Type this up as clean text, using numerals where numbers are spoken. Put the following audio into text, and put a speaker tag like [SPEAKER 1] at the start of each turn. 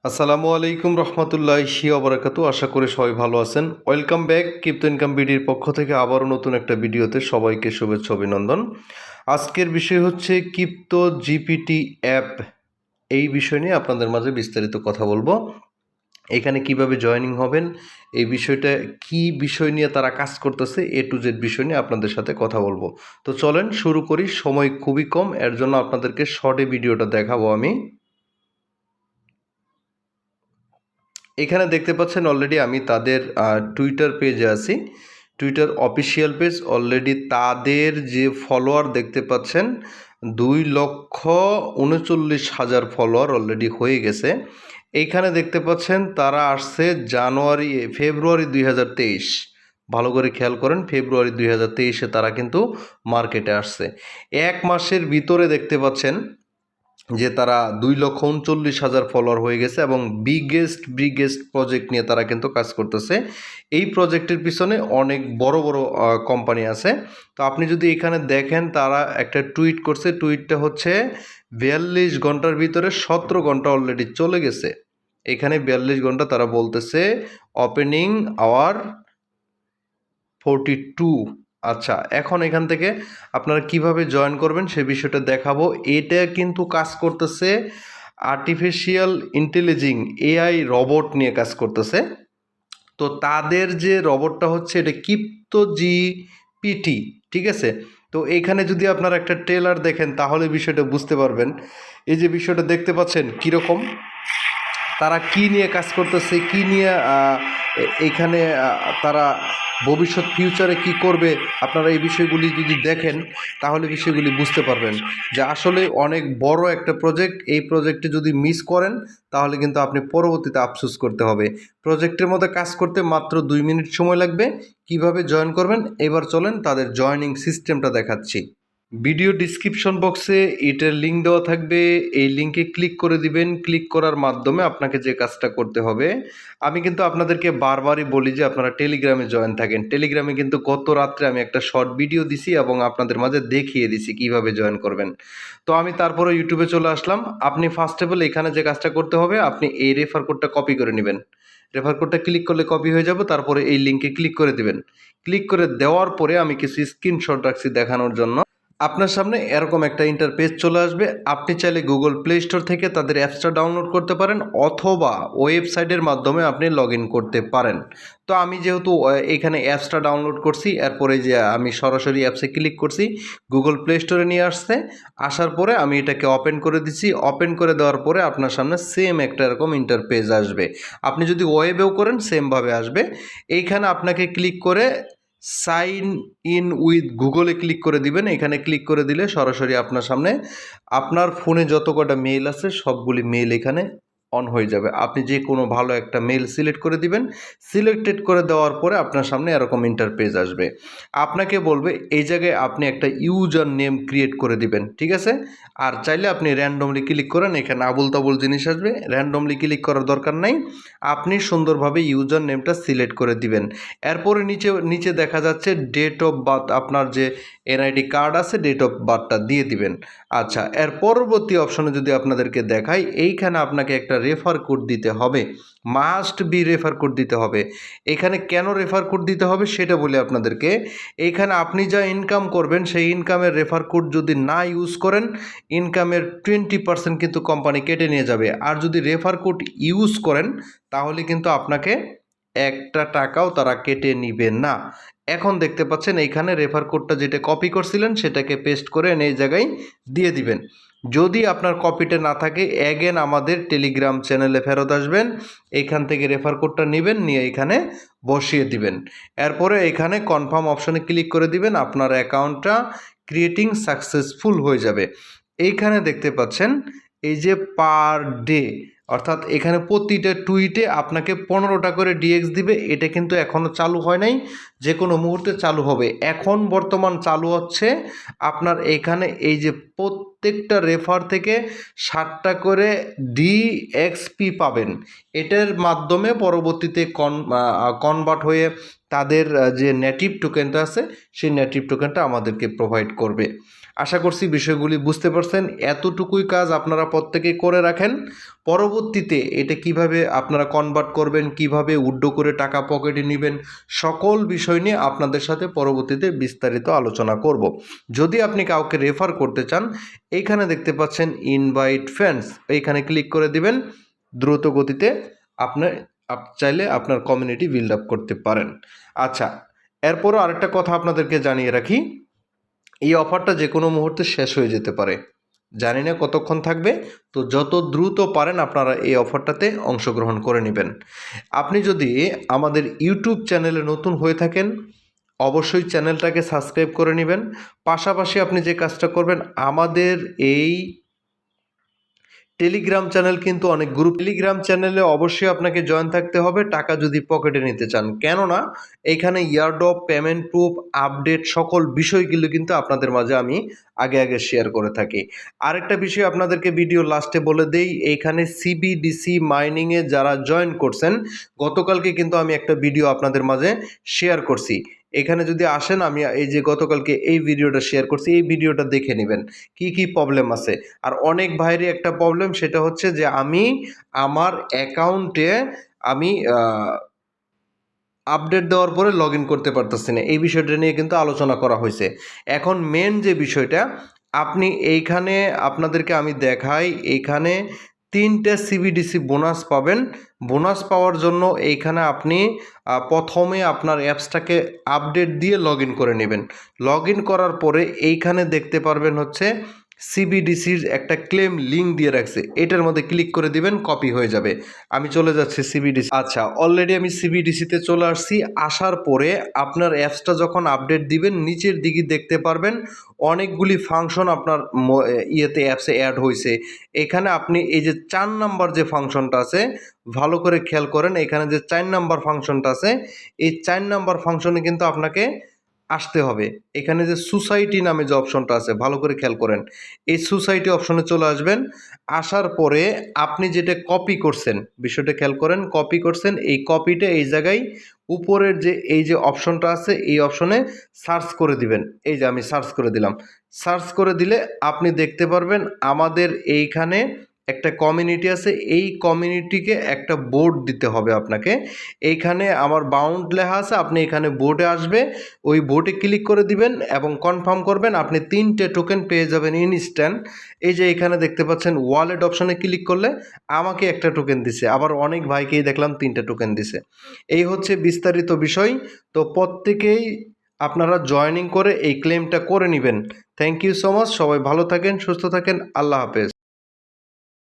[SPEAKER 1] আসসালামু আলাইকুম রহমতুল্লাহি ওবারাকাতু। আশা করি সবাই ভালো আছেন। ওয়েলকাম ব্যাক ক্রিপ্টো ইনকাম বিডির পক্ষ থেকে আবারও নতুন একটা ভিডিওতে সবাইকে শুভেচ্ছা অভিনন্দন। আজকের বিষয় হচ্ছে ক্রিপ্টো জিপিটি অ্যাপ। এই বিষয় নিয়ে আপনাদের মাঝে বিস্তারিত কথা বলবো। এখানে কিভাবে জয়েনিং হবেন, এই বিষয়টা কি বিষয় নিয়ে তারা কাজ করতেছে, এ টু জেড বিষয় নিয়ে আপনাদের সাথে কথা বলবো। তো চলেন শুরু করি। সময় খুবই কম, এর জন্য আপনাদেরকে শর্টে ভিডিওটা দেখাবো আমি। এখানে দেখতে পাচ্ছেন অলরেডি আমি তাদের টুইটার পেজে আছি। Twitter official page. অলরেডি তাদের যে ফলোয়ার দেখতে পাচ্ছেন 2,39,000 ফলোয়ার অলরেডি হয়ে গেছে। এইখানে দেখতে পাচ্ছেন তারা আসছে ফেব্রুয়ারি 2023। ভালো করে খেয়াল করেন, ফেব্রুয়ারি 2023-এ তারা কিন্তু মার্কেটে আসছে। এক মাসের ভিতরে দেখতে পাচ্ছেন যে তারা 2,39,000 ফলোয়ার হয়ে গেছে এবং বিগেস্ট প্রজেক্ট নিয়ে তারা কিন্তু কাজ করতেছে। এই প্রজেক্টের পিছনে অনেক বড় বড় কোম্পানি আছে। তো আপনি যদি এখানে দেখেন, তারা একটা টুইট করছে। টুইটটা হচ্ছে 42 ঘন্টার ভিতরে 17 ঘন্টা অলরেডি চলে গেছে। এখানে 42 ঘন্টা তারা বলতেছে ওপেনিং আওয়ার 42। আচ্ছা, এখন এখান থেকে আপনারা কিভাবে জয়েন করবেন সে বিষয়টা দেখাবো। এটা কিন্তু কাজ করতেছে আর্টিফিশিয়াল ইন্টেলিজেন্স এআই রবট নিয়ে কাজ করতেছে। তো তাদের যে রবটটা হচ্ছে এটা ক্রিপ্টো জিপিটি, ঠিক আছে। তো এইখানে যদি আপনারা একটা ট্রেলার দেখেন তাহলে বিষয়টা বুঝতে পারবেন। এই যে বিষয়টা দেখতে পাচ্ছেন কীরকম, তারা কি নিয়ে কাজ করতেছে, কি নিয়ে এইখানে তারা ভবিষ্যৎ ফিউচারে কি করবে, আপনারা এই বিষয়গুলি যদি দেখেন তাহলে বিষয়গুলি বুঝতে পারবেন যে আসলে অনেক বড় একটা প্রজেক্ট। এই প্রজেক্টে যদি মিস করেন তাহলে কিন্তু আপনি পরবর্তীতে আফসোস করতে হবে। প্রজেক্টের মধ্যে কাজ করতে মাত্র 2 মিনিট সময় লাগবে। কিভাবে জয়েন করবেন এবার চলেন তাদের জয়েনিং সিস্টেমটা দেখাচ্ছি। ভিডিও ডিসক্রিপশন বক্সে এটার লিঙ্ক দেওয়া থাকবে। এই লিঙ্কে ক্লিক করে দিবেন। ক্লিক করার মাধ্যমে আপনাকে যে কাজটা করতে হবে, আমি কিন্তু আপনাদেরকে বারবারই বলি যে আপনারা টেলিগ্রামে জয়েন থাকেন। টেলিগ্রামে কিন্তু গত রাত্রে আমি একটা শর্ট ভিডিও দিছি এবং আপনাদের মাঝে দেখিয়ে দিছি কিভাবে জয়েন করবেন। তো আমি তারপরে ইউটিউবে চলে আসলাম। আপনি ফার্স্ট অফ অল এখানে যে কাজটা করতে হবে, আপনি এই রেফার কোডটা কপি করে নেবেন। রেফার কোডটা ক্লিক করলে কপি হয়ে যাবে। তারপরে এই লিঙ্কে ক্লিক করে দিবেন। ক্লিক করে দেওয়ার পরে আমি কিছু স্ক্রিনশট রাখছি দেখানোর জন্য। আপনার সামনে এরকম একটা ইন্টারপেজ চলে আসবে। আপনি চাইলে গুগল প্লে স্টোর থেকে তাদের অ্যাপসটা ডাউনলোড করতে পারেন অথবা ওয়েবসাইটের মাধ্যমে আপনি লগ ইন করতে পারেন। তো আমি যেহেতু এখানে অ্যাপসটা ডাউনলোড করছি, এরপরে যে আমি সরাসরি অ্যাপসে ক্লিক করছি, গুগল প্লে স্টোরে নিয়ে আসছে। আসার পরে আমি এটাকে ওপেন করে দিচ্ছি। ওপেন করে দেওয়ার পরে আপনার সামনে সেম একটা এরকম ইন্টারপেজ আসবে। আপনি যদি ওয়েবেও করেন সেমভাবে আসবে। এইখানে আপনাকে ক্লিক করে সাইন ইন উইথ গুগলে ক্লিক করে দিবেন। এখানে ক্লিক করে দিলে সরাসরি আপনার সামনে আপনার ফোনে যত কটা মেইল আছে সবগুলি মেইল এখানে অন হয়ে যাবে। আপনি যে কোনো ভালো একটা মেইল সিলেক্ট করে দিবেন। সিলেক্টেড করে দেওয়ার পরে আপনার সামনে এরকম ইন্টারপেজ আসবে। আপনাকে বলবে এই জায়গায় আপনি একটা ইউজার নেম ক্রিয়েট করে দিবেন, ঠিক আছে। আর চাইলে আপনি র্যান্ডমলি ক্লিক করেন, এখানে আবুল তাবুল জিনিস আসবে। র্যান্ডমলি ক্লিক করার দরকার নাই। আপনি সুন্দরভাবে ইউজার নেমটা সিলেক্ট করে দিবেন। এরপরে নিচে নিচে দেখা যাচ্ছে ডেট অফ বার্থ, আপনার যে এনআইডি কার্ড আছে ডেট অফ বার্থটা দিয়ে দিবেন। আচ্ছা, এর পরবর্তী অপশনে যদি আপনাদেরকে দেখাই, এইখানে আপনাকে একটা রেফার কোড দিতে হবে। মাস্ট বি রেফার কোড দিতে হবে। এখানে কেন রেফার কোড দিতে হবে সেটা বলি আপনাদেরকে। এইখানে আপনি যা ইনকাম করবেন সেই ইনকামের রেফার কোড যদি না ইউজ করেন, ইনকামের 20% কিন্তু কোম্পানি কেটে নিয়ে যাবে। আর যদি রেফার কোড ইউজ করেন তাহলে কিন্তু আপনাকে একটা টাকাও তারা কেটে নিবে না। এখন দেখতে পাচ্ছেন এইখানে রেফার কোডটা যেটা কপি করছিলেন সেটাকে পেস্ট করে এই জায়গায় দিয়ে দিবেন। যদি আপনার কপিটা না থাকে অ্যাগেন আমাদের টেলিগ্রাম চ্যানেলে ফেরত আসবেন। এইখান থেকে রেফার কোডটা নেবেন, নিয়ে এখানে বসিয়ে দিবেন। এরপরে এখানে কনফার্ম অপশনে ক্লিক করে দিবেন। আপনার অ্যাকাউন্টটা ক্রিয়েটিং সাকসেসফুল হয়ে যাবে। এইখানে দেখতে পাচ্ছেন এই যে পার ডে, অর্থাৎ এখানে প্রতিটা টুইটে আপনাকে 15টা করে ডিএক্স দিবে। এটা কিন্তু এখনও চালু হয় নাই, যে কোনো মুহূর্তে চালু হবে। এখন বর্তমান চালু হচ্ছে আপনার এখানে এই যে প্রত্যেকটা রেফার থেকে 60টা করে ডিএক্সপি পাবেন। এটার মাধ্যমে পরবর্তীতে কনভার্ট হয়ে তাদের যে নেটিভ টোকেনটা আছে সেই নেটিভ টোকেনটা আমাদেরকে প্রোভাইড করবে। আশা করছি বিষয়গুলি বুঝতে পারছেন। এতটুকুই কাজ আপনারা প্রত্যেকেই করে রাখেন। পরবর্তীতে এটা কিভাবে আপনারা কনভার্ট করবেন, কিভাবে উইথড্র করে টাকা পকেটে নেবেন, সকল বিষয় নিয়ে আপনাদের সাথে পরবর্তীতে বিস্তারিত আলোচনা করব। যদি আপনি কাউকে রেফার করতে চান, এইখানে দেখতে পাচ্ছেন ইনভাইট ফ্রেন্ডস, এইখানে ক্লিক করে দিবেন। দ্রুত গতিতে আপনি চাইলে আপনার কমিউনিটি বিল্ড আপ করতে পারেন। আচ্ছা, এরপরও আরেকটা কথা আপনাদেরকে জানিয়ে রাখি, এই অফারটা যে কোনো মুহূর্তে শেষ হয়ে যেতে পারে, জানি না কতক্ষণ থাকবে। তো যত দ্রুত পারেন আপনারা এই অফারটাতে অংশগ্রহণ করে নেবেন। আপনি যদি আমাদের ইউটিউব চ্যানেলে নতুন হয়ে থাকেন, অবশ্যই চ্যানেলটাকে সাবস্ক্রাইব করে নেবেন। পাশাপাশি আপনি যে কাজটা করবেন, আমাদের এই টেলিগ্রাম চ্যানেল কিন্তু অনেক গ্রুপ, টেলিগ্রাম চ্যানেলে অবশ্যই আপনাকে জয়েন থাকতে হবে টাকা যদি পকেটে নিতে চান। কেননা এইখানে ইয়ারড্রপ, পেমেন্ট প্রুফ, আপডেট সকল বিষয়গুলো কিন্তু আপনাদের মাঝে আমি আগে শেয়ার করে থাকি। আরেকটা বিষয় আপনাদেরকে ভিডিও লাস্টে বলে দেই, এইখানে সিবিডিসি মাইনিংয়ে যারা জয়েন করছেন, গতকালকে কিন্তু আমি একটা ভিডিও আপনাদের মাঝে শেয়ার করছি। এখানে যদি আসেন, আমি এই যে গতকালকে এই ভিডিওটা শেয়ার করছি, এই ভিডিওটা দেখে নেবেন কি প্রবলেম আছে। আর অনেক ভাইয়েরই একটা প্রবলেম, সেটা হচ্ছে যে আমি আমার অ্যাকাউন্টে আমি আপডেট দেওয়ার পরে লগ ইন করতে পারতেছি না। এই বিষয়টা নিয়ে কিন্তু আলোচনা করা হয়েছে। এখন মেন যে বিষয়টা, আপনি এইখানে আপনাদেরকে আমি দেখাই, এইখানে 3টে সিবিডিসি বোনাস পাবেন। বোনাস পাওয়ার জন্য এইখানে আপনি প্রথমে আপনার অ্যাপসটাকে আপডেট দিয়ে লগ ইন করে নেবেন। লগ ইন করার পরে এইখানে দেখতে পারবেন হচ্ছে সিবিডিসির একটা ক্লেম লিঙ্ক দিয়ে রাখছে, এটার মধ্যে ক্লিক করে দিবেন, কপি হয়ে যাবে। আমি চলে যাচ্ছি সিবিডিসি। আচ্ছা, অলরেডি আমি সিবিডিসিতে চলে আসছি। আসার পরে আপনার অ্যাপসটা যখন আপডেট দিবেন, নিচের দিকে দেখতে পারবেন অনেকগুলি ফাংশন আপনার ইয়েতে অ্যাপসে অ্যাড হয়েছে। এখানে আপনি এই যে 4 নাম্বার যে ফাংশনটা আছে, ভালো করে খেয়াল করেন, এখানে যে 4 নাম্বার ফাংশনটা আছে, এই 4 নাম্বার ফাংশনে কিন্তু আপনাকে আসতে হবে। এখানে যে সোসাইটি নামে যে অপশনটা আছে, ভালো করে খেয়াল করেন, এই সোসাইটি অপশনে চলে আসবেন। আসার পরে আপনি যেটা কপি করছেন, বিষয়টা খেয়াল করেন, কপি করছেন, এই কপিটা এই জায়গায় উপরের যে এই যে অপশনটা আছে, এই অপশনে সার্চ করে দিবেন। এই যে আমি সার্চ করে দিলাম। সার্চ করে দিলে আপনি দেখতে পারবেন আমাদের এইখানে একটা কমিউনিটি আছে, এই কমিউনিটিকে একটা বোর্ড দিতে হবে আপনাকে। এইখানে আমার বাউন্ড লেখা আছে, আপনি এখানে বোর্ডে আসবে, ওই বোর্ডে ক্লিক করে দিবেন এবং কনফার্ম করবেন। আপনি 3টে টোকেন পেয়ে যাবেন ইনস্ট্যান্ট। এই যে এখানে দেখতে পাচ্ছেন ওয়ালেট অপশনে ক্লিক করলে আমাকে একটা টোকেন দিছে, আবার অনেক ভাইকেই দেখলাম 3টে টোকেন দিছে। এই হচ্ছে বিস্তারিত বিষয়। তো প্রত্যেকেই আপনারা জয়েনিং করে এই ক্লেমটা করে নেবেন। Thank you so much. সবাই ভালো থাকেন, সুস্থ থাকেন। আল্লাহ হাফেজ।